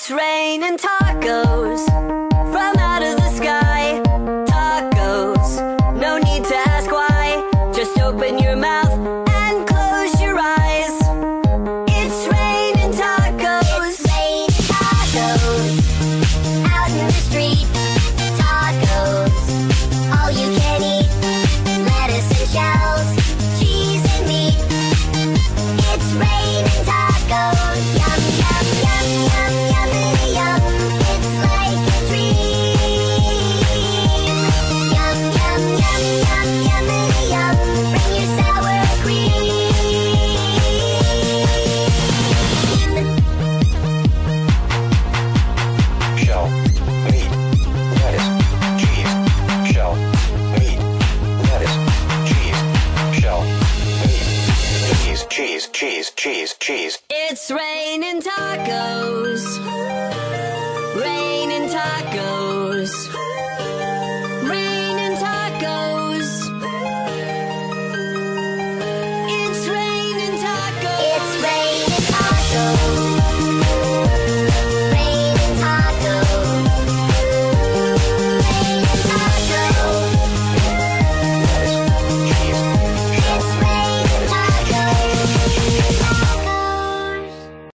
It's raining tacos from out of the sky. Tacos, no need to ask why. Just open your mouth and close your eyes. It's raining tacos. It's raining tacos out in the street. Tacos, all you can eat. Lettuce and shells, cheese and meat. It's raining tacos. Yum, yum, yum, yum, yummity yum. It's like a dream. Yum, yum, yum, yum, yummity yum. Bring your sour cream. Shell, meat, lettuce, cheese. Shell, meat, lettuce, cheese. Shell, meat, cheese, cheese, cheese, cheese. It's raining tacos. Raining tacos.